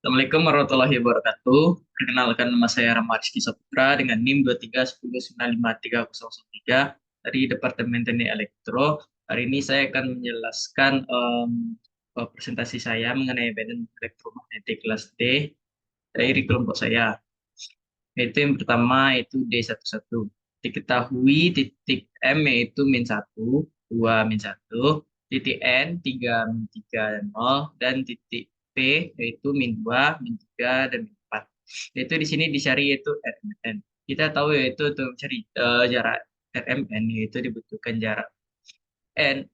Assalamualaikum warahmatullahi wabarakatuh. Perkenalkan nama saya Rahmat Rizky Saputra dengan NIM 2310953003 dari Departemen Teknik Elektro. Hari ini saya akan menjelaskan presentasi saya mengenai badan elektromagnetik kelas D dari kelompok saya. Yaitu yang pertama itu D11. Diketahui titik M yaitu min 1, 2 min 1, titik N 3 min 3 dan 0, dan titik P yaitu min 2, min 3 dan min 4. Yaitu di sini dicari yaitu RMN. Kita tahu yaitu untuk mencari jarak RMN yaitu dibutuhkan N,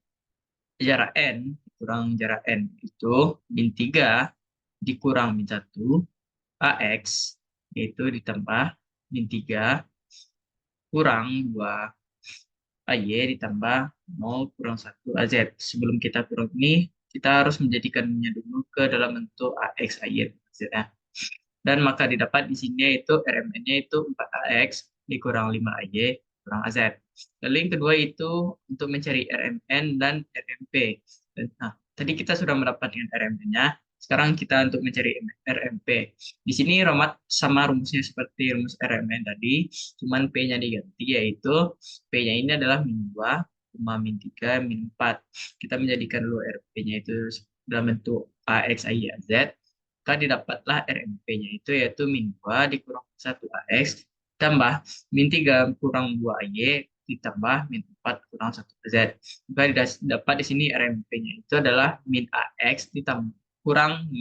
jarak N kurang jarak N itu min 3 dikurang min 1 AX yaitu ditambah min 3 kurang 2 AY ditambah 0 kurang 1 AZ. Sebelum kita kurang ini, kita harus menjadikannya dulu ke dalam bentuk AX, AY, AZ ya. Dan maka didapat di sini yaitu RMN-nya itu 4AX dikurang 5AY kurang AZ. Lalu yang kedua itu untuk mencari RMN dan RMP. Nah, tadi kita sudah mendapatkan RMN-nya, sekarang kita untuk mencari RMP. Di sini sama rumusnya seperti rumus RMN tadi, cuman P-nya diganti, yaitu P-nya ini adalah min 2, min 3, min 4. Kita menjadikan dulu RP-nya itu dalam bentuk AX, AY, AZ. Maka didapatlah RMP-nya itu yaitu min 2 dikurang 1AX tambah min 3 kurang 2AY ditambah min 4 kurang 1AZ. Maka dapat di sini RMP-nya itu adalah min AX ditambah kurang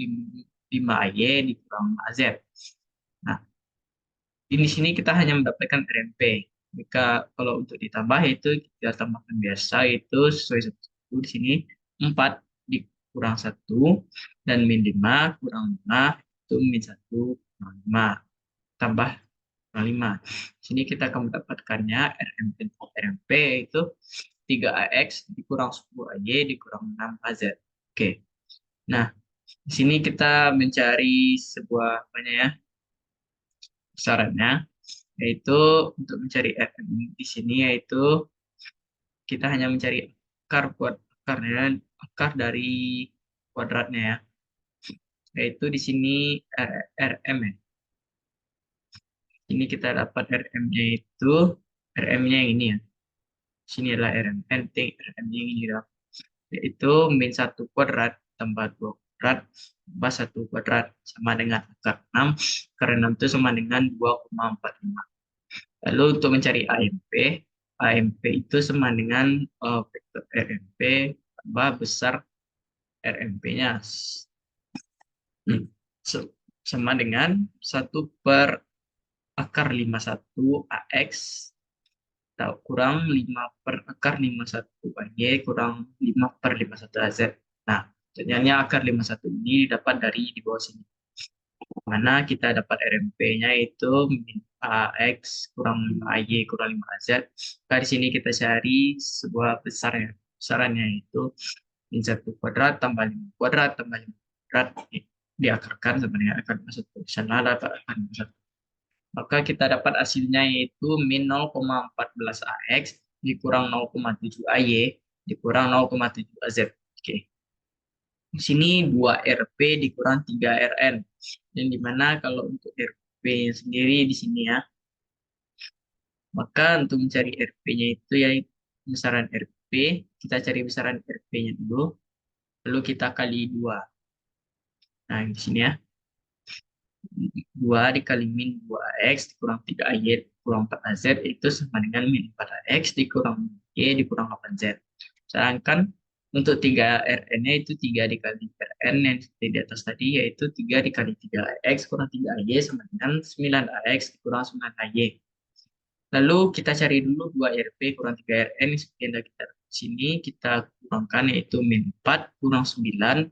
5AY dikurang AZ. Nah, di sini kita hanya mendapatkan RMP. Jika kalau untuk ditambah itu kita tambahkan biasa itu sesuai satu di sini 4 dikurang 1 dan min 5 kurang 5 itu min 1 kurang 5 tambah kurang 5. Di sini kita akan mendapatkannya RMP itu 3AX dikurang 10AY dikurang 6AZ. Oke. Nah, di sini kita mencari sebuah apa ya? Sarannya yaitu untuk mencari RM di sini yaitu kita hanya mencari akar dari kuadratnya ya, yaitu di sini RM ya. Ini kita dapat RM-nya itu RM-nya yang ini ya. Sini adalah RM NT, RM-nya yang ini adalah yaitu min 1 kuadrat tambah 2 kuadrat tambah 1 kuadrat sama dengan akar 6, karena 6 itu sama dengan 2,45. Lalu untuk mencari AMP, AMP itu sama dengan vektor RMP tambah besar RMP-nya. Sama dengan 1/akar 51 AX kurang 5/akar 51 AY kurang 5/51 AZ. Nah, ternyata akar 51 ini dapat dari di bawah sini. Mana kita dapat RMP-nya itu min AX kurang 5AY kurang 5AZ. Maka di sini kita cari sebuah besarnya. Besarannya itu min 1 kuadrat tambah 5 kuadrat tambah 5 kuadrat diakarkan sama dengan akar 51. Di sana dapat akar 51. Maka kita dapat hasilnya yaitu min 0,14 AX dikurang 0,7 AY dikurang 0,7 AZ. Oke. Di sini 2 RP dikurang 3 RN. Yang dimana kalau untuk RP sendiri di sini ya, maka untuk mencari RP-nya itu ya besaran RP, kita cari besaran RP-nya dulu, lalu kita kali 2. Nah, di sini ya, 2 dikali min 2X dikurang 3AY dikurang 4AZ itu sama dengan min 4AX dikurang Y dikurang 8Z. Sedangkan untuk 3RN-nya itu 3 dikali RN yang di atas tadi, yaitu 3 dikali 3X kurang 3AY sama dengan 9AX dikurang 9AY. Lalu kita cari dulu 2RP kurang 3RN, seperti yang kita di sini, kita kurangkan yaitu min 4 kurang 9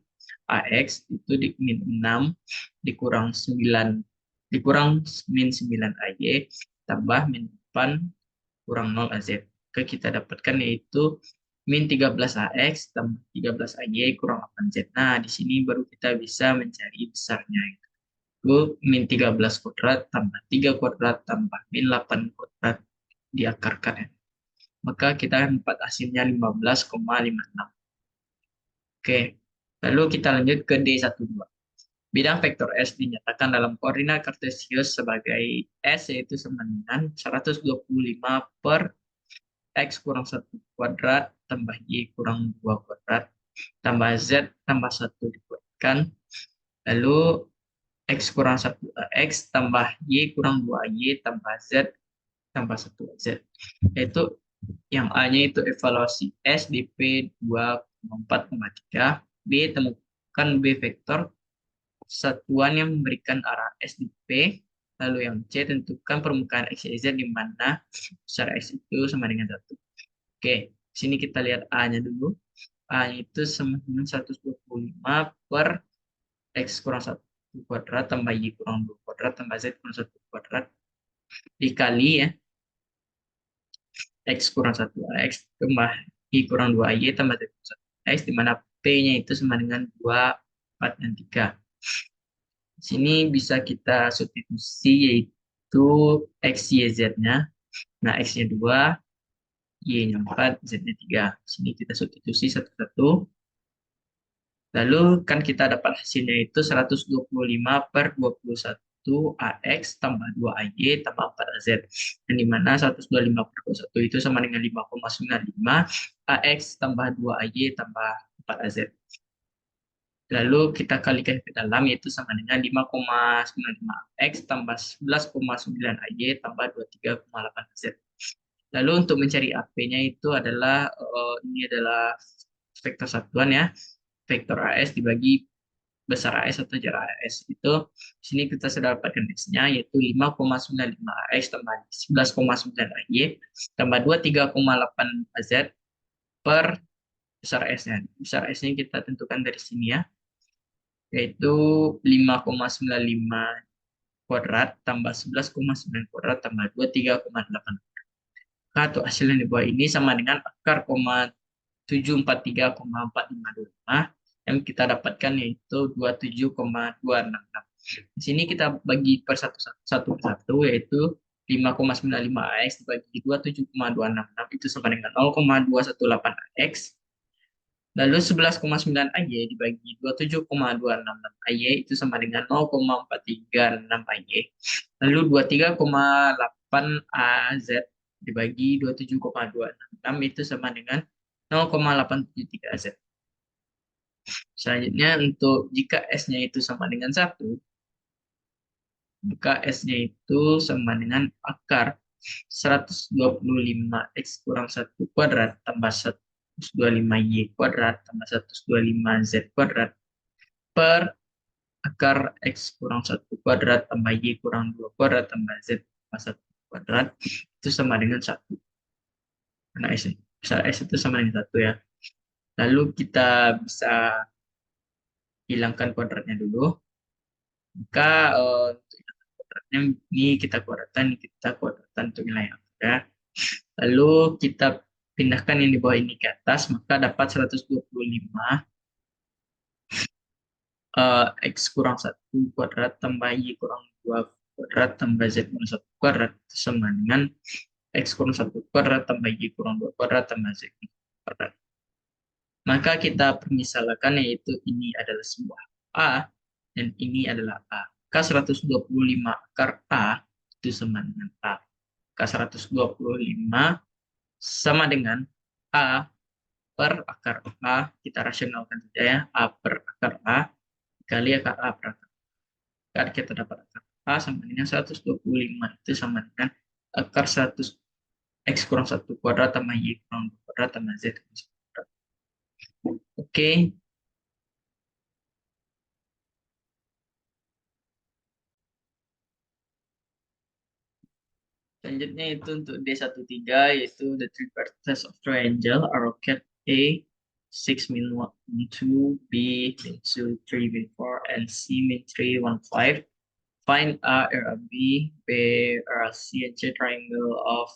AX itu min 6 dikurang 9 dikurang min 9 AY tambah min 8 kurang 0 AZ. Oke, kita dapatkan yaitu min 13 AX tambah 13 AY kurang 8 Z. Nah, di sini baru kita bisa mencari besarnya. Itu min 13 kuadrat tambah 3 kuadrat tambah min 8 kuadrat diakarkan ya. Maka kita dapat hasilnya 15,56. Oke, lalu kita lanjut ke D12. Bidang vektor S dinyatakan dalam koordinat kartesius sebagai S yaitu sama dengan 125 per X kurang 1 kuadrat tambah Y kurang 2 kuadrat tambah Z tambah 1 dikuatkan. Lalu X kurang 1 X tambah Y kurang 2Y tambah Z tambah 1 Z. Yaitu yang A-nya itu evaluasi S di P 2,4,3. B, temukan B vektor satuan yang memberikan arah S di P. Lalu yang C, tentukan permukaan X, Y, Z di mana besar X itu sama dengan 1. Oke, sini kita lihat A-nya dulu. A-nya itu sama dengan 125 per X kurang 1 kuadrat tambah Y kurang 2 kuadrat tambah Z kurang 1 kuadrat dikali ya X kurang 1 X tambah Y kurang 2 Y tambah Z kurang 1 X, di mana P-nya itu sama dengan 2, 4, dan 3. Di sini bisa kita substitusi yaitu X, Y, Z-nya. Nah, X-nya 2, Y-nya 4, Z-nya 3. Di sini kita substitusi satu-satu. Lalu kan kita dapat hasilnya itu 125 per 21 AX tambah 2 AY tambah 4 AZ. Yang dimana 125 per 21 itu sama dengan 5,95 AX tambah 2 AY tambah 4 AZ. Lalu kita kalikan ke dalam yaitu sama dengan 5,95 X tambah 11,9 AY tambah 23,8 Z. Lalu untuk mencari AP-nya itu adalah ini adalah vektor satuan ya. Vektor AS dibagi besar AS atau jarak AS itu di sini kita sudah dapatkan S-nya yaitu 5,95 AX tambah 11,9 AY tambah 23,8 AZ per besar S-nya. Besar S-nya kita tentukan dari sini ya, yaitu 5,95 kuadrat tambah 11,9 kuadrat tambah 23,8. Atau hasil yang di bawah ini sama dengan akar 743,4525 yang kita dapatkan yaitu 27,266. Di sini kita bagi per satu persatu yaitu 5,95 AX dibagi 27,266 itu sama dengan 0,218 AX. Lalu 11,9 AY dibagi 27,266 AY itu sama dengan 0,436 AY. Lalu 23,8 AZ dibagi 27,266 itu sama dengan 0,873 AZ. Selanjutnya untuk jika S-nya itu sama dengan 1, maka S-nya itu sama dengan akar 125 X kurang 1 kuadrat tambah 125 Y kuadrat tambah 125 Z kuadrat per akar X kurang 1 kuadrat tambah Y kurang 2 kuadrat tambah Z tambah 1 kuadrat itu sama dengan 1. Karena S, besar S itu sama dengan 1 ya. Lalu kita bisa hilangkan kuadratnya dulu. Maka untuk kuadratnya ini kita kuadratkan untuk nilai yang ada. Lalu kita pindahkan yang di bawah ini ke atas, maka dapat 125 X kurang 1 kuadrat tambah Y kurang 2 kuadrat tambah Z kurang 1 kuadrat sama dengan X kurang 1 kuadrat tambah Y kurang 2 kuadrat tambah Z kurang 1 kuadrat. Maka kita permisalkan yaitu ini adalah sebuah A dan ini adalah A. Maka 125 akar A itu sama dengan A. Maka 125 sama dengan A per akar A, kita rasionalkan saja ya, A per akar A kali akar A per akar. Akar kita dapat akar A sama dengan 125 itu sama dengan akar 100 X kurang 1 kuadrat tambah Y kurang 2 kuadrat tambah Z kurang 1 kuadrat. Oke, selanjutnya itu untuk D13 yaitu the three vertices of triangle are located A 6 min 1 2, B min 2 3 min 4, and C min 3 1 5. Find A area B, B area C, and C triangle of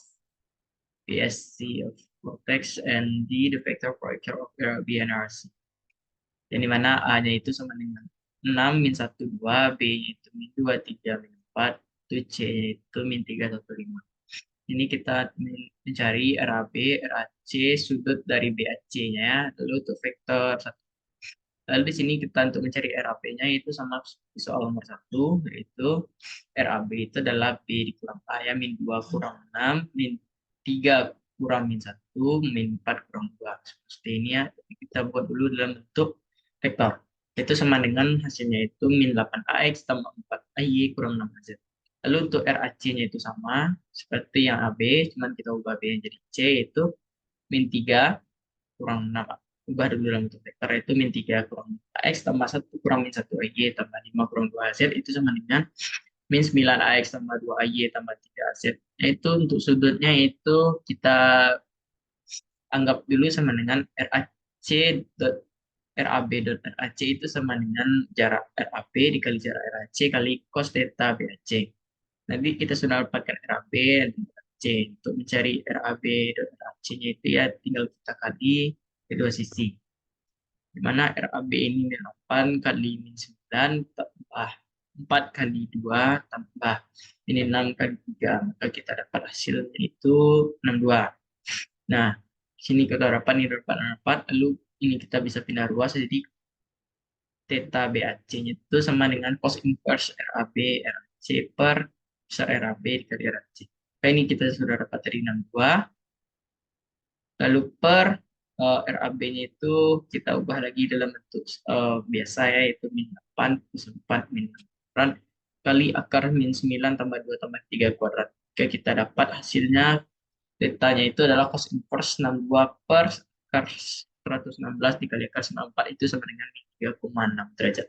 BSC of vertex, and D the vector projector of area B and area C. Yang dimana A-nya itu sama dengan 6 min 1 2, B-nya itu min 2 3 min 4, itu C-nya itu min 3 1 5. Ini kita mencari RAB, RAC, sudut dari BAC-nya, lalu untuk vektor 1. Lalu di sini kita untuk mencari RAB-nya itu sama di soal nomor satu, yaitu RAB itu adalah B dikurang A ya, min 2 kurang 6, min 3 kurang min 1, min 4 kurang 2. Seperti ini ya, kita buat dulu dalam bentuk vektor. Itu sama dengan hasilnya itu min 8AX tambah 4AY kurang 6AZ. Lalu untuk RAC-nya itu sama, seperti yang AB, cuman kita ubah B jadi C, itu min 3 kurang 6. Ubah dulu dalam bentuk vektor, itu min 3 kurang AX tambah 1 kurang min 1 AY tambah 5 kurang 2 AZ, itu sama dengan min 9 AX tambah 2 AY tambah 3 AZ. Itu untuk sudutnya itu kita anggap dulu sama dengan RAC dot RAB dot RAC itu sama dengan jarak RAB dikali jarak RAC kali cos theta BAC. Nanti kita sudah dapatkan RAB dan RAC. Untuk mencari RAB dan RAC-nya itu ya tinggal kita kali kedua sisi. Di mana RAB ini min 8 kali min 9 tambah 4 kali 2 tambah ini 6 kali 3. Maka kita dapat hasilnya itu 62. Nah, sini kita dapat ini dapat 4. Lalu ini kita bisa pindah ruas. Jadi theta BAC-nya itu sama dengan cos inverse RAB RAC per besar RAB dikali RAC. Nah, ini kita sudah dapat dari 62. Lalu per RAB-nya itu kita ubah lagi dalam bentuk biasa ya, yaitu min 8 plus 4 min 8 kali akar min 9 tambah 2 tambah 3 kuadrat. Oke, kita dapat hasilnya Deltanya itu adalah cos inverse 62 per akar 116 dikali akar 94 itu sama dengan 3,6 derajat.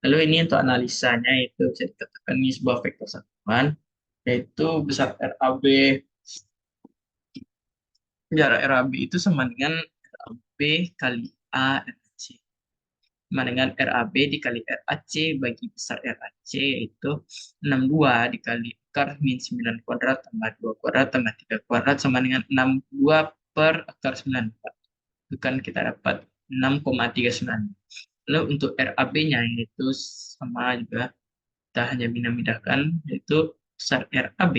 Lalu ini untuk analisanya itu bisa dikatakan ini sebuah vektor satuan, yaitu besar RAB, jarak RAB itu sama dengan RAB kali A RAC. Sama dengan RAB dikali RAC bagi besar RAC yaitu 62 dikali akar min 9 kuadrat tambah 2 kuadrat tambah 3 kuadrat sama dengan 62 per akar 94. Itu kan kita dapat 6,39. Lalu untuk RAB-nya yaitu sama juga, kita hanya pindah-pindahkan, yaitu besar RAB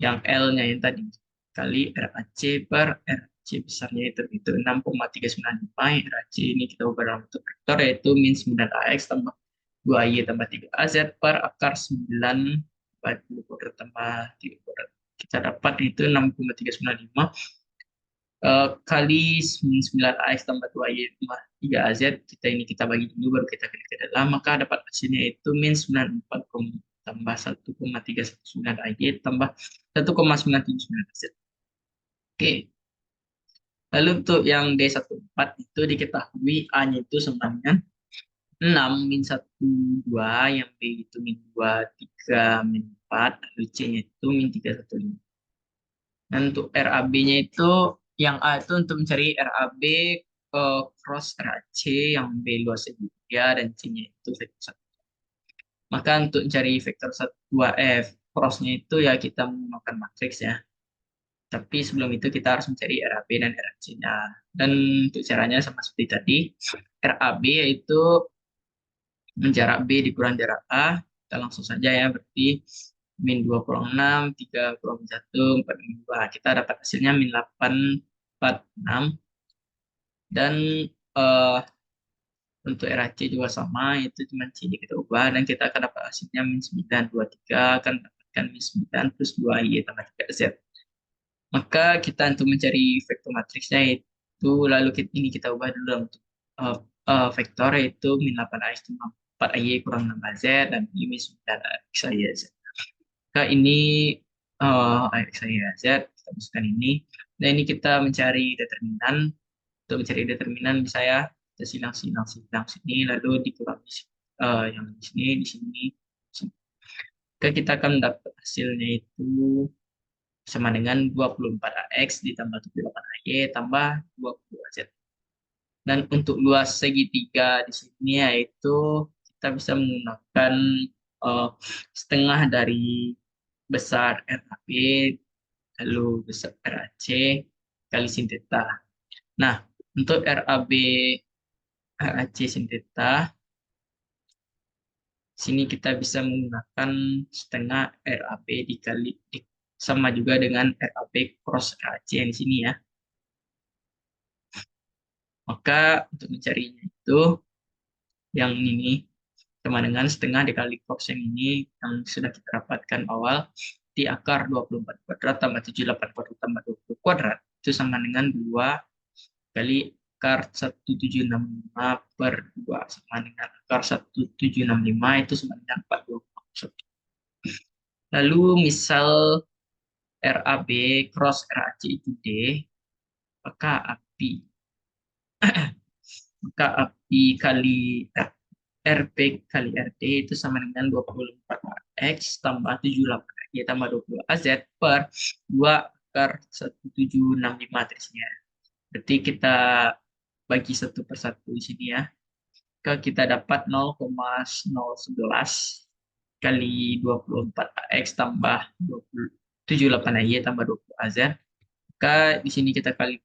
yang L-nya yang tadi kali RAC per RAC besarnya itu 6,395. RAC ini kita ubah dalam bentuk vektor yaitu min 9AX tambah 2AY tambah 3AZ per akar 9 kuadrat tambah 3 kuadrat. Kita dapat itu 6,395 kali min 9AX tambah 2Y tambah 3AZ. Kita bagi dulu baru kita klik ke dalam, maka dapat hasilnya itu min 94 tambah 1,319 AY tambah 1,979 AZ. Oke. Lalu untuk yang D14 itu diketahui A-nya itu sama dengan 6 min 1 2, yang B itu min 2 3 min 4, lalu C-nya itu min 3 1 5. Dan untuk RAB-nya itu yang A itu untuk mencari RAB cross RAC yang B luasnya 3 dan C-nya itu vektor 1. Maka untuk mencari vektor 2F cross-nya itu ya kita menggunakan matriks ya. Tapi sebelum itu kita harus mencari RAB dan RAC-nya. Dan untuk caranya sama seperti tadi, RAB yaitu jarak B dikurang jarak A. Kita langsung saja ya, berarti min 2 kurang 6, 3 kurang 1, 4 min 2. Kita dapat hasilnya min 8, 4, 6. Dan eh, untuk RAC juga sama, itu cuma C kita ubah. Dan kita akan dapat hasilnya min 9, 2, 3. Akan dapatkan min 9 plus 2Y tambah 3Z. Maka kita untuk mencari vektor matriksnya itu lalu ini kita ubah dulu untuk vektor yaitu min 8AX tambah 4AY kurang 6AZ dan ini min 9AX AYZ. Maka ini AX AYZ kita masukkan ini. Nah ini kita mencari determinan. Untuk mencari determinan bisa ya kita silang sini lalu dikurangi yang di sini di sini. Maka kita akan dapat hasilnya itu sama dengan 24AX ditambah 78AY tambah 20AZ. Dan untuk luas segitiga di sini yaitu kita bisa menggunakan eh, setengah dari besar RAB lalu besar RAC kali sin theta. Nah, untuk RAB RAC sin theta sini kita bisa menggunakan setengah RAB sama juga dengan RAB cross RAC yang di sini ya. Maka untuk mencarinya itu yang ini sama dengan setengah dikali cos yang ini yang sudah kita dapatkan awal di akar 24 kuadrat tambah 78 kuadrat tambah 20 kuadrat itu sama dengan 2 kali akar 1765 per 2 sama dengan akar 1765 itu sama dengan 40. Lalu misal RAB cross RAC itu D, maka API kali RP kali RT itu sama dengan 24X tambah 78 Y tambah 20 AZ per 2 akar 1765 matriksnya. Berarti kita bagi satu per satu di sini ya. Kita dapat 0,011 kali 24X tambah 78 Y tambah 20 AZ. Maka di sini kita kali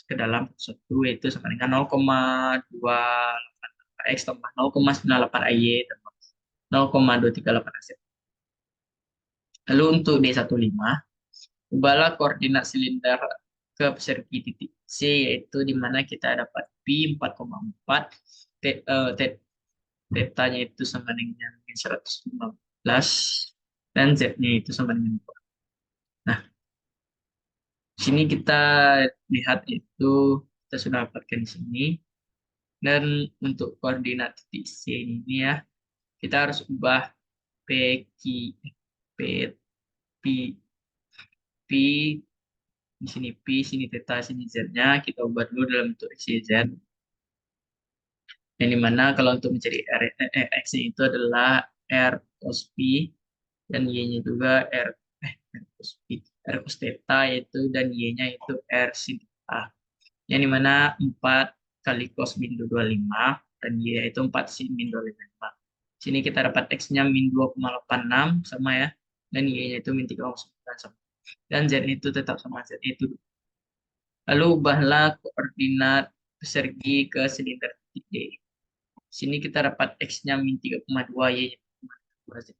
ke dalam satu yaitu sama dengan 0,28 X tambah 0,98 AY tambah 0,238 AC. Lalu untuk D15, ubahlah koordinat silinder ke persegi titik C, yaitu di mana kita dapat P 4,4, tetanya itu sama dengan 115, dan Z-nya itu sama dengan 4. Nah, di sini kita lihat itu kita sudah dapatkan di sini. Dan untuk koordinat titik C ini ya, kita harus ubah P, Q, P, P, P, di sini P, sini theta, sini Z-nya, kita ubah dulu dalam bentuk X, Y, Z. Yang dimana kalau untuk mencari X-nya itu adalah R cos P, dan Y-nya juga R cos P, R cos theta yaitu, dan Y-nya itu R sin theta. Yang dimana 4 kali cos min 25, dan Y itu 4 sin min 25. Sini kita dapat X-nya min 2,86 sama ya, dan Y-nya itu min 3,9 sama. Dan Z itu tetap sama, Z itu. Lalu ubahlah koordinat persegi ke silinder titik D. Sini kita dapat X-nya min 3,2, Y-nya 2, Z.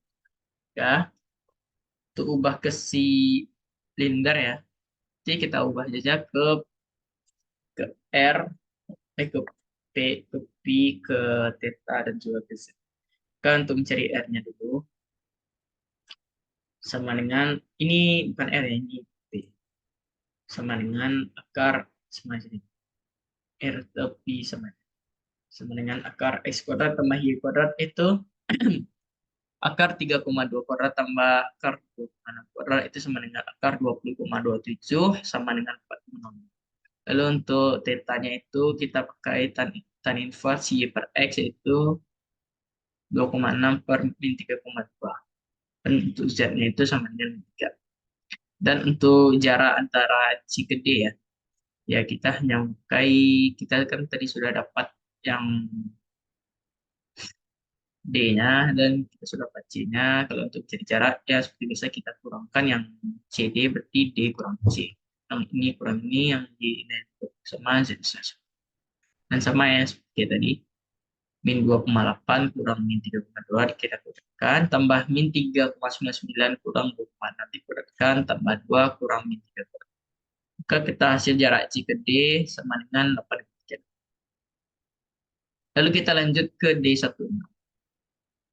Ya, untuk ubah ke silinder ya, jadi kita ubah saja ke R, ke P, ke P, ke theta, dan juga ke Z. Kan untuk mencari R-nya dulu, sama dengan, ini bukan R ya, ini P. Sama dengan akar, sama sini. R ke P sama dengan akar X kuadrat tambah Y kuadrat itu akar 3,2 kuadrat tambah akar 2,6 kuadrat itu sama dengan akar 20,27 sama dengan 4,0. Lalu untuk tetanya itu kita pakai tan inverse Y per X yaitu 2,6 per min 3,2. Dan untuk Z-nya itu sama dengan 3. Dan untuk jarak antara C ke D ya, ya kita hanya pakai, kita kan tadi sudah dapat yang D-nya dan kita sudah dapat C-nya. Kalau untuk cari jarak ya seperti biasa kita kurangkan yang CD berarti D kurang C. Yang ini kurang ini, yang D ini sama Z. Dan sama ya seperti tadi. Min 2,8 kurang min 3,2 kita kurangkan. Tambah min 3,99 kurang 2,6 dikurangkan. Tambah 2 kurang min 3. Maka kita hasil jarak C ke D sama dengan 8. Lalu kita lanjut ke D16.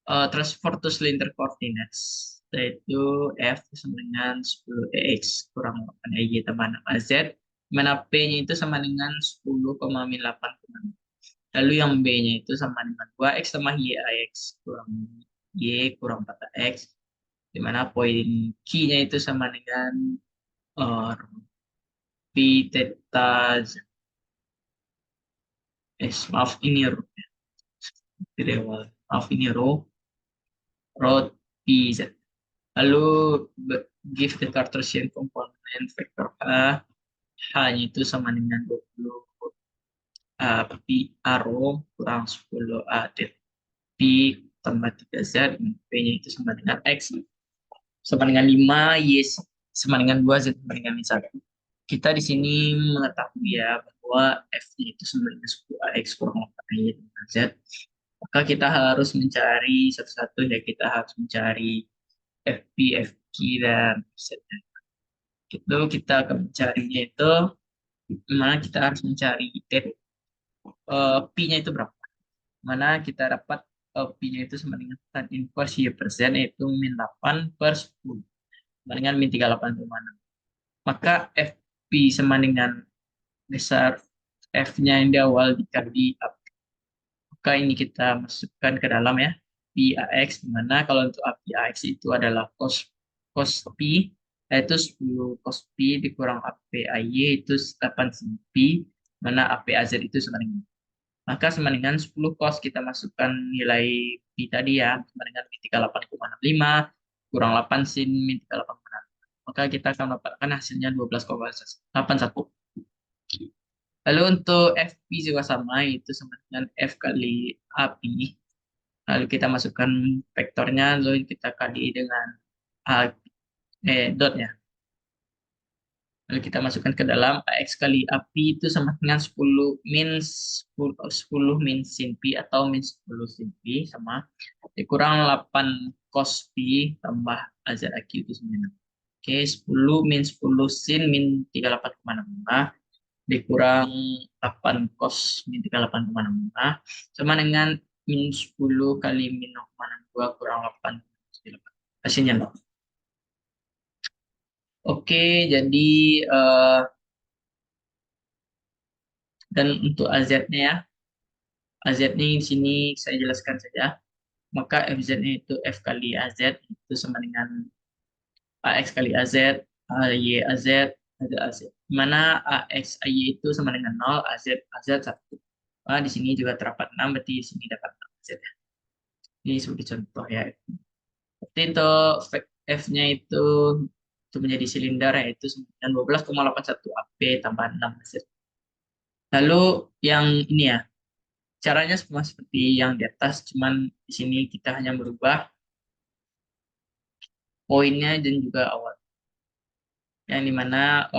Transfer to cylinder coordinates, yaitu F sama dengan 10 X kurang 8 Y tambah 6 AZ, mana P-nya itu sama dengan 10,8. Lalu yang B-nya itu sama dengan 2X tambah YAX kurang Y kurang 4X, di mana poin Q-nya itu sama dengan uh, P theta Z. Maaf ini rho. Tidak, maaf ini rho P Z. Lalu give the Cartesian component vector H, H-nya itu sama dengan 20 pi arrow kurang 10 det pi tambah 3Z, P-nya itu sama dengan X sama dengan 5, Y sama dengan 2, Z sama dengan 1. Kita di sini mengetahui ya bahwa F-nya itu sama dengan 10AX kurang 8 Y dengan Z. Maka kita harus mencari satu-satu ya, kita harus mencari FP, FQ, dan Z. Itu kita akan mencarinya itu, dimana kita harus mencari Pi-nya itu berapa. Mana kita dapat Pi-nya itu sama dengan tan inverse Y persen, yaitu min 8 per 10. Sama dengan min 38,6. Maka FP sama dengan besar F-nya yang di awal dikali AP. Maka ini kita masukkan ke dalam ya. Pi AX, di mana kalau untuk Pi AX itu adalah cos cos Pi, yaitu 10 cos Pi dikurang AP AY itu 8 sin Pi, mana AP AZ itu sama dengan. Maka sama dengan 10 cos kita masukkan nilai Pi tadi ya, sama dengan min 38,65 kurang 8 sin min 38,6. Maka kita akan mendapatkan hasilnya 12,81. Lalu untuk FP juga sama, itu sama dengan F kali AP. Lalu kita masukkan vektornya, lalu kita kali dengan A, dotnya. Lalu kita masukkan ke dalam AX kali AP itu sama dengan 10 min sin Pi atau min 10 sin Pi sama dikurang 8 cos Pi tambah AZAQ itu sebenarnya. Oke, 10 min 10 sin min 38,65 dikurang 8 cos min 38,65 sama dengan min 10 kali min 0,62 kurang 8. Hasilnya 0. Oke, jadi eh, dan untuk AZ-nya ya, AZ-nya di sini saya jelaskan saja. Maka FZ-nya itu F kali AZ itu sama dengan AX kali AZ, AY AZ, AZ AZ. Di mana AX AY itu sama dengan 0, AZ AZ 1. Nah, di sini juga terdapat 6, berarti di sini dapat 6 AZ. Ini sebagai contoh ya. Berarti untuk F-nya itu menjadi silinder yaitu 12,81 AP tambah 6 AZ. Lalu yang ini ya, caranya sama seperti yang di atas, cuman di sini kita hanya merubah poinnya dan juga awal. Yang dimana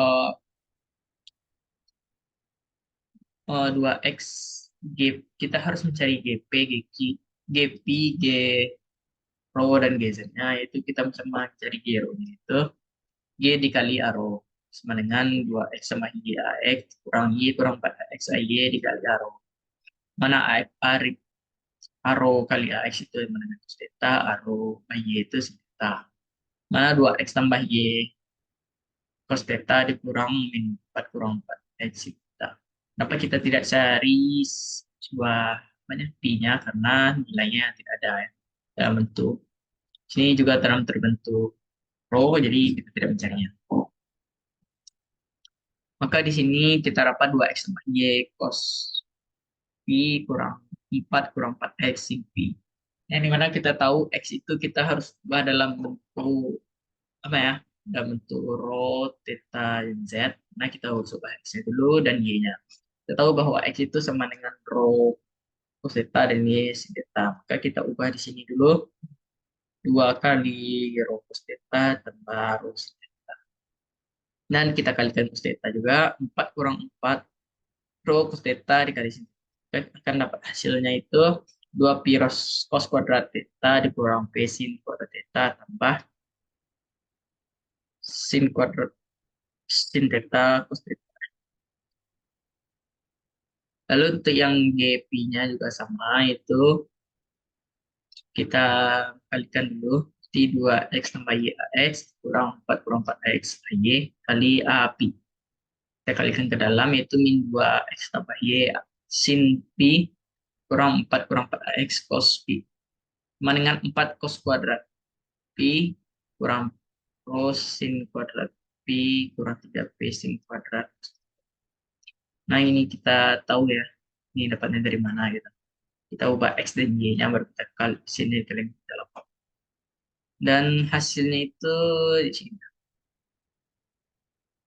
2x G, kita harus mencari GP, GQ, GP, G rho dan GZ-nya, yaitu kita bisa mencari G rho-nya itu G dikali A rho sama dengan 2x sama Y AX kurang Y kurang 4x AY dikali A rho. Mana A rho kali AX itu sama dengan cos theta, A rho AY itu sin theta. Mana 2x tambah Y cos theta dikurang min 4 kurang 4 x sin theta. Kenapa kita tidak cari sebuah banyak pi-nya karena nilainya tidak ada ya dalam bentuk. Sini juga dalam terbentuk rho, jadi kita tidak mencarinya. Maka di sini kita dapat 2x tambah y cos pi kurang 4 kurang 4x sin pi. Yang dimana kita tahu x itu kita harus ubah dalam bentuk apa ya? Dalam bentuk rho, theta, dan z. Nah, kita harus ubah x-nya dulu dan y-nya. Kita tahu bahwa x itu sama dengan rho cos theta dan y sin theta. Maka kita ubah di sini dulu 2 kali rho cos theta tambah rho sin theta. Dan kita kalikan cos theta juga 4 kurang 4 rho cos theta dikali sin theta. Kita akan dapat hasilnya itu 2 pi cos kuadrat theta dikurang p sin kuadrat theta tambah sin kuadrat sin theta cos theta. Lalu untuk yang GP-nya juga sama, itu kita kalikan dulu di 2x tambah y AX kurang 4 kurang 4x AY kali A pi. Kita kalikan ke dalam yaitu min 2x tambah y sin pi kurang 4 kurang 4x cos pi. Sama dengan 4 cos kuadrat pi kurang cos sin kuadrat pi kurang 3p sin kuadrat. Nah, ini kita tahu ya, ini dapatnya dari mana gitu. Kita ubah x dan y-nya baru kita kali sini kalian dalam. Dan hasilnya itu di sini.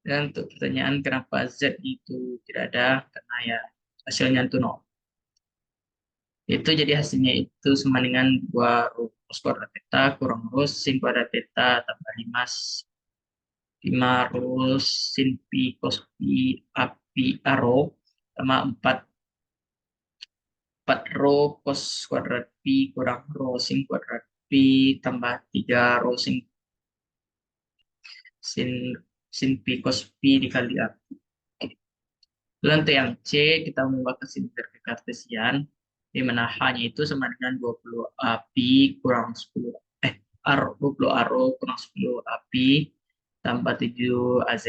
Dan untuk pertanyaan kenapa Z itu tidak ada, karena ya hasilnya itu nol. Itu jadi hasilnya itu sama dengan 2 cos kuadrat theta kurang rho sin kuadrat theta tambah 5 rho sin pi cos pi a pi a rho sama 4 rho cos kuadrat pi kurang rho sin kuadrat pi tambah 3 rho sin sin pi cos pi dikali a. Lalu untuk yang C, kita mengubah ke silinder ke kartesian, di mana H-nya itu sama dengan 20 API kurang 10, ARO, 20 ARO kurang 10 API, tambah 7 AZ,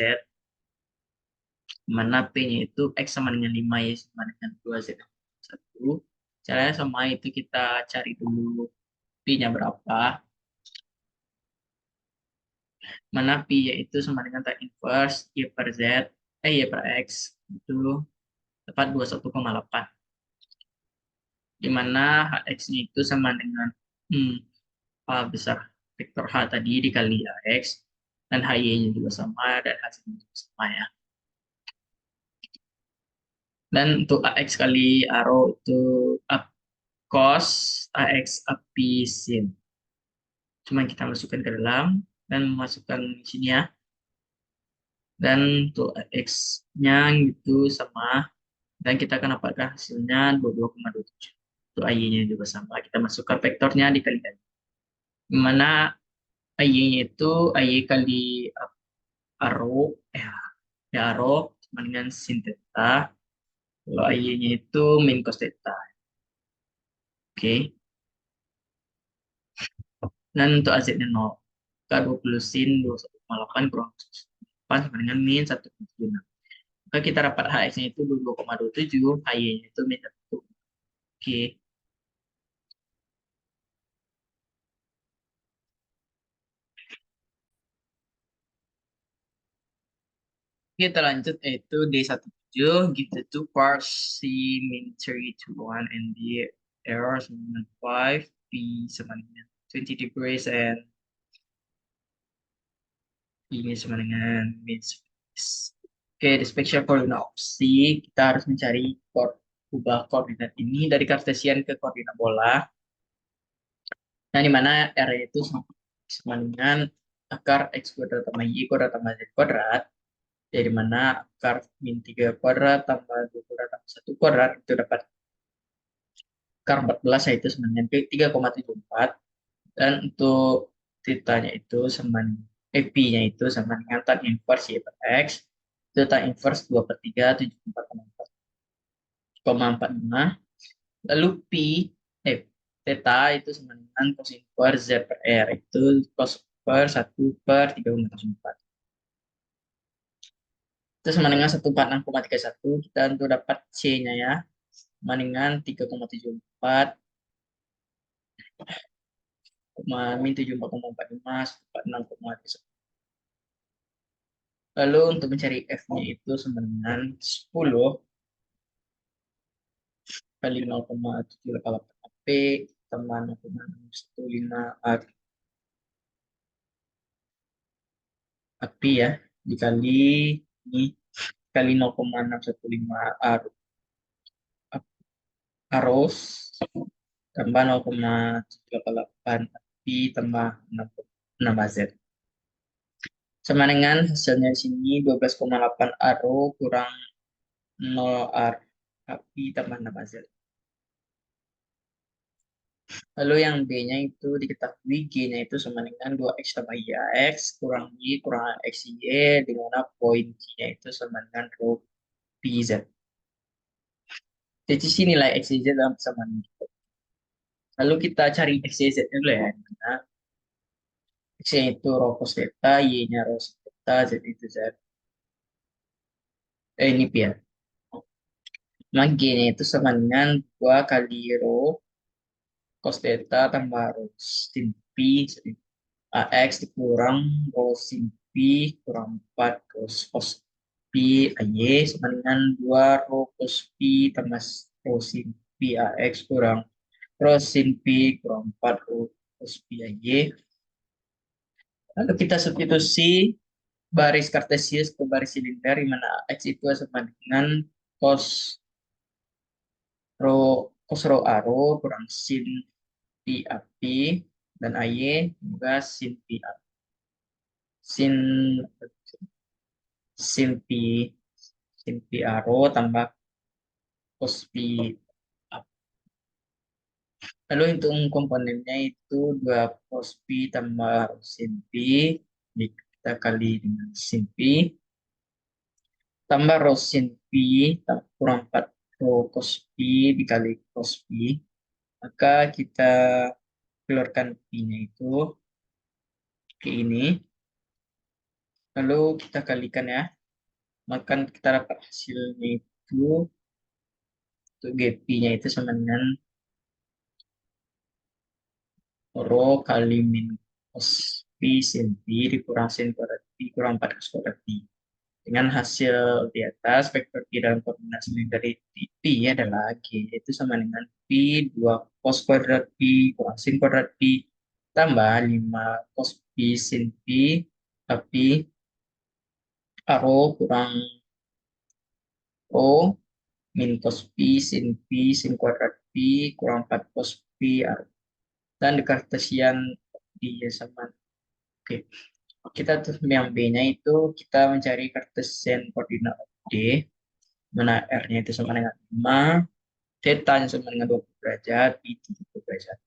mana P-nya itu X sama dengan 5, Y sama dengan 2, Z satu. Caranya sama itu kita cari dulu P-nya berapa, mana Pi yaitu sama dengan tan inverse Y per Z, Y per X, itu dapat 21,8. Di mana HX-nya itu sama dengan hmm, H besar vektor H tadi dikali AX, dan HY-nya juga sama, dan hasilnya juga sama ya. Dan untuk AX kali arrow itu up cos AX api sin. Cuma kita masukkan ke dalam, dan masukkan sini ya. Dan untuk AX-nya gitu sama, dan kita akan dapatkan hasilnya 22,27. Untuk AY-nya juga sama, kita masukkan vektornya dikali-kali. Dimana AY-nya itu AY kali arrow, ya arrow sama dengan sin theta. Kalau AY-nya itu min cos theta. Oke. Dan untuk AZ-nya 0. Maka 20 sin 21,8 kurang 8 sama dengan min 1,76. Maka kita dapat HX-nya itu 22,27, HY-nya itu min 1. Oke. Kita lanjut yaitu D17, give the two parts C min 3 to 1 and the error sama dengan 5, P sama dengan 20 degrees, and ini sama dengan min 6. Oke, di spesial koordinat opsi, kita harus mencari ubah koordinat ini dari kartesian ke koordinat bola. Nah, di mana R itu sama dengan akar X kuadrat tambah Y kuadrat tambah Z kuadrat. Jadi mana akar min 3 kuadrat tambah 2 kuadrat tambah 1 kuadrat itu dapat akar 14, yaitu sama dengan 3,74. Dan untuk titanya itu sama dengan P-nya itu sama dengan tan inverse Y per X. Itu tan inverse 2 per 3, 74,45. Lalu eh, theta itu sama dengan cos inverse Z per R. Itu cos per 1/3,04. Itu sama dengan 146,31. Kita untuk dapat C-nya ya. Sama dengan 3,74, min 74,45, 146,31. Lalu untuk mencari F-nya itu sama dengan 10 kali 0,788 AP tambah 0,615 AP ya, dikali ini kali 0,615 arus tambah 0,788 pi tambah 6 AZ. Sama dengan hasilnya di sini 12,8 aro kurang 0 ar pi tambah 6 AZ. Lalu yang B-nya itu diketahui G-nya itu sama dengan 2X tambah YX kurang Y kurang XY, di mana poin G-nya itu sama dengan rho pi Z. Jadi sini nilai XYZ dalam persamaan ini. Lalu kita cari XYZ dulu ya. Nah, X-nya itu rho cos theta, Y-nya rho sin theta, Z itu Z. Ini pi ya. Maka G-nya itu sama dengan 2 kali rho cos theta tambah rho sin pi AX dikurang rho sin pi kurang 4 cos pi AY sama dengan 2 rho cos pi tambah rho sin pi AX kurang rho sin pi kurang 4 rho cos pi AY. Lalu kita substitusi baris kartesius ke baris silinder, di mana X itu sama dengan cos rho a rho kurang sin pi api, dan AY juga sin pi api. Sin sin pi aro tambah cos pi api. Lalu hitung komponennya itu 2 cos pi tambah sin pi, kita kali dengan sin pi tambah rho sin kurang 4 Rho cos Pi dikali cos Pi. Maka kita keluarkan Pi-nya itu ke ini. Lalu kita kalikan ya. Maka kita dapat hasilnya itu untuk GP-nya itu sama dengan Rho kali min cos Pi sin Pi dikurang sin kuadrat Pi kurang 4 cos kuadrat Pi. Dengan hasil di atas, vektor Pi dalam koordinat dari Pi adalah G, yaitu sama dengan Pi 2 cos kuadrat Pi kurang sin kuadrat Pi tambah 5 cos Pi sin Pi, tapi Rho kurang Rho min cos Pi sin kuadrat Pi kurang 4 cos Pi Rho. Dan di Kartesian di sama. Oke. Kita tuh yang B-nya itu kita mencari Kartesian koordinat D, mana R-nya itu sama dengan 5, theta-nya sama dengan 20 derajat, pi 30 derajat.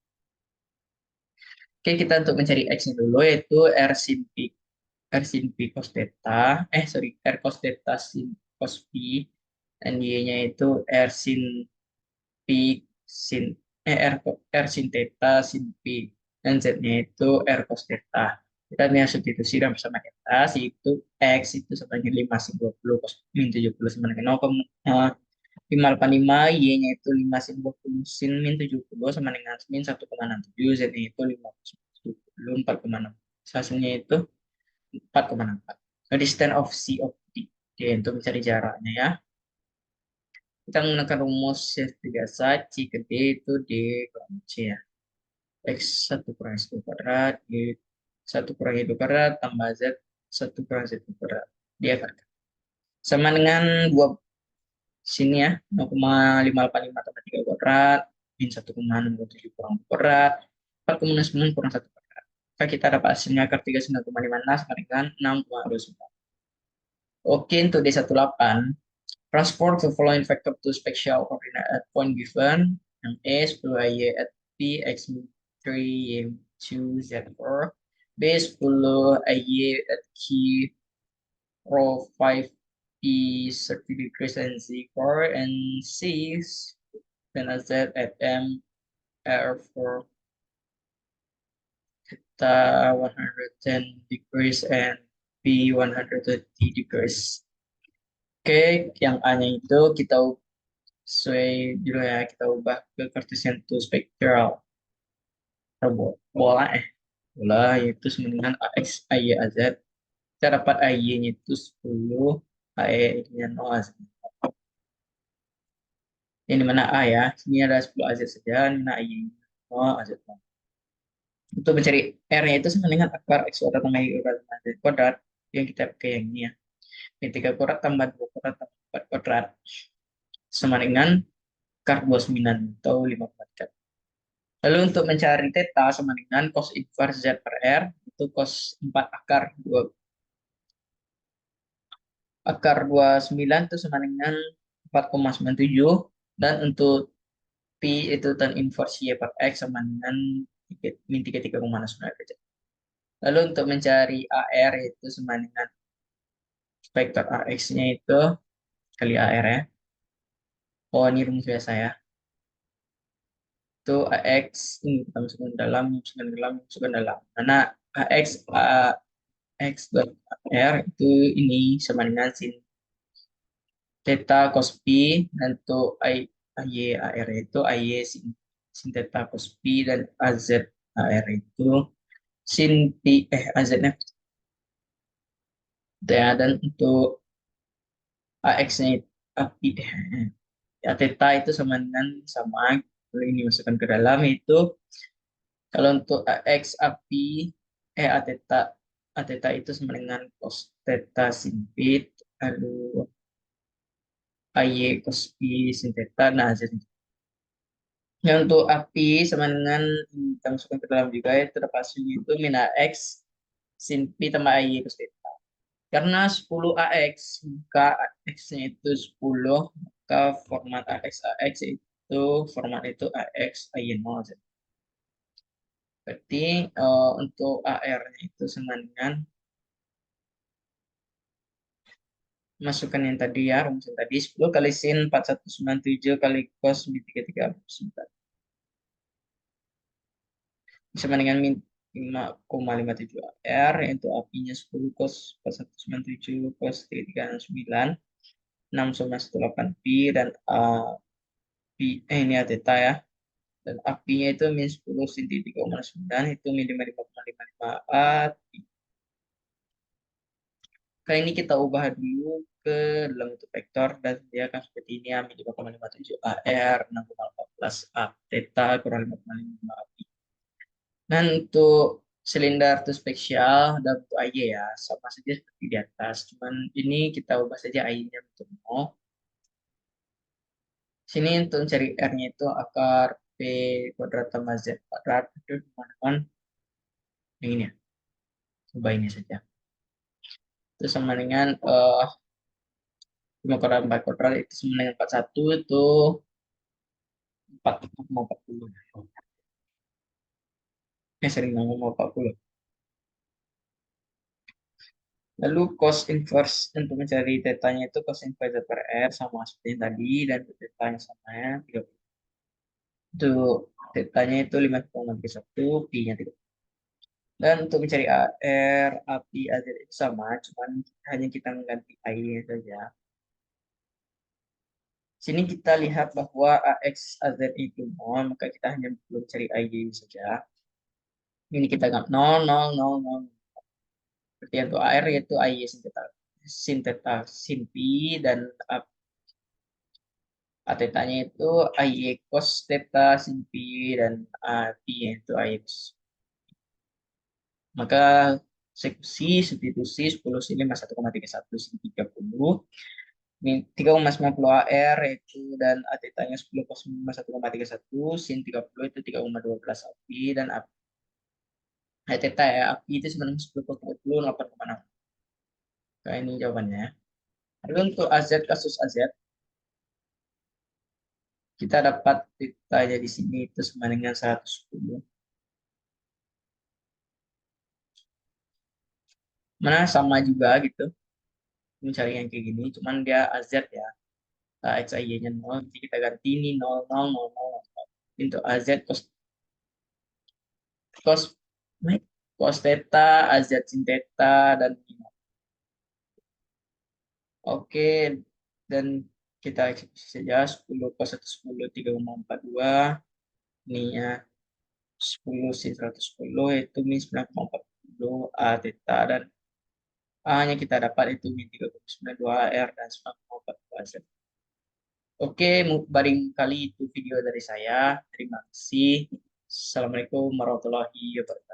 Oke, kita untuk mencari X-nya dulu, yaitu R sin pi cos theta, R cos theta sin cos pi, dan Y-nya itu R sin pi sin, R sin theta sin pi, dan Z-nya itu R cos theta. Kita nih substitusi dan bersama atas, yaitu X itu sama dengan 5 sin 20 cos min 70 sama dengan 5,85, Y-nya itu 5 sin 20 sin min 70 sama dengan min 1,67, Z-nya itu 5 sin 70, 4,6. Hasilnya itu 4,64. So, distance of C of D. Oke, untuk mencari jaraknya ya. Kita menggunakan rumus biasa, C ke D itu D kurang C ya. X1 kurang X2 kuadrat, Y1 kurang Y2 kuadrat, tambah Z1 kurang Z2 kuadrat. Dia akan sama dengan 2 sini ya, 0,585 tambah 3 kuadrat, min 1,627 kurang kuadrat, 4,9 kurang 1 kuadrat. Maka kita dapat hasilnya akar 39,56 sama dengan 6,29. Oke, untuk D18, transport the following vector to spatial coordinate at point given, yang A 10 Y at P, X 3, Y 2, Z4, B 10 Y at Q, Rho 5, P 30 degrees and Z4, and C then Z at M, R4, theta 110 degrees and P 130 degrees. Oke, yang A-nya itu kita sesuai dulu ya, kita ubah ke Cartesian to spectral bola bola yaitu sama dengan AX AY AZ. Kita dapat AY-nya itu 10, AE-nya 0 AZ. Ini mana A ya, sini ada 10 AZ saja, ini mana AY-nya 0 AZ. Untuk mencari R-nya itu sama dengan akar X kuadrat tambah Y kuadrat tambah Z kuadrat, yang kita pakai yang ini ya. Ini 3 kuadrat tambah 2 kuadrat tambah 4 kuadrat sama dengan akar 29 atau 5 kuadrat. Lalu untuk mencari theta sama dengan cos inverse Z per R, itu cos 4 akar 29 itu sama dengan 4,97, dan untuk Pi itu tan inverse Y per X sama dengan min 33,9 derajat. Lalu untuk mencari AR itu sama dengan vektor AX-nya itu kali AR ya. Oh, ini rumus biasa ya. Itu AX, ini kita masukkan dalam, masukkan dalam. Karena AX, X dot R itu ini sama dengan sin theta cos pi, dan untuk AY AR itu AY sin theta cos pi, dan AZ AR itu sin pi AZ-nya ya, dan untuk AX-nya ya theta itu sama dengan kalau ini masukkan ke dalam itu, kalau untuk AX API A theta itu sama dengan cos theta sin pi, lalu AY cos pi sin theta. Nah, jadi yang untuk API sama dengan kita masukkan ke dalam juga, itu dapat hasilnya itu min AX sin pi tambah AY cos theta. Karena 10 AX, maka AX-nya itu 10, maka format AX itu format itu AX AY0. Berarti untuk AR-nya itu sama dengan Masukkan yang tadi ya, rumus yang tadi 10 kali sin 4197 kali cos min 3349. Sama dengan min 5,57 R, yaitu apinya 10 cos 4197 cos 3369, 6,18 pi, dan pi, ini ya theta ya. Dan apinya itu min 10 sin 3,9, itu min 55,55 A. Kali ini kita ubah dulu ke dalam bentuk vektor dan dia akan seperti ini ya, min 5,57 AR, 6,14 A theta kurang 5,55 A. Dan untuk silinder itu spesial dan untuk AY ya, sama saja seperti di atas. Cuman ini kita ubah saja AY-nya untuk 0. Sini untuk mencari R-nya itu akar P kuadrat tambah Z kuadrat. Itu teman-teman yang ini ya. Coba ini saja. Itu sama dengan 5 kuadrat 4 kuadrat itu sama dengan 41, itu 4,40. Sering ngomong 40. Lalu cos inverse untuk mencari tetanya itu cos inverse per R sama seperti yang tadi, dan tetanya sama ya 30. Untuk tetanya itu 5,31, pi-nya 30. Dan untuk mencari AR, API, AZ itu sama, cuman hanya kita mengganti I-nya saja. Sini kita lihat bahwa AX, AZ itu 0, maka kita hanya perlu cari I-nya saja. Ini kita anggap 0, 0, 0, 0. Seperti untuk AR yaitu I sin theta, sin pi, dan tetanya itu I cos theta sin pi, dan pi itu I cos. Maka eksekusi substitusi 10 sin 51,31 sin 30. Ini 3,90 AR itu, dan tetanya 10 cos 51,31 sin 30 itu 3,12 API, dan theta ya API itu sebenarnya 10 cos 30 8,6. Nah, ini jawabannya. Lalu untuk AZ, kasus AZ, kita dapat tetanya di sini itu sama dengan 110. Mana sama juga gitu, mencari yang kayak gini, cuman dia AZ ya, XIY-nya 0, jadi kita ganti ini 0, 0, 0, 0, 0. Untuk AZ cos, cos, cos theta, AZ sin theta, dan ini. Oke, dan kita eksekusi saja 10 cos 110 3,42, ini ya 10 sin 110 itu min 9,40 A theta, dan A-nya kita dapat itu min 3,92 R, dan 9,42 Z. Oke, barangkali itu video dari saya. Terima kasih. Assalamualaikum warahmatullahi wabarakatuh.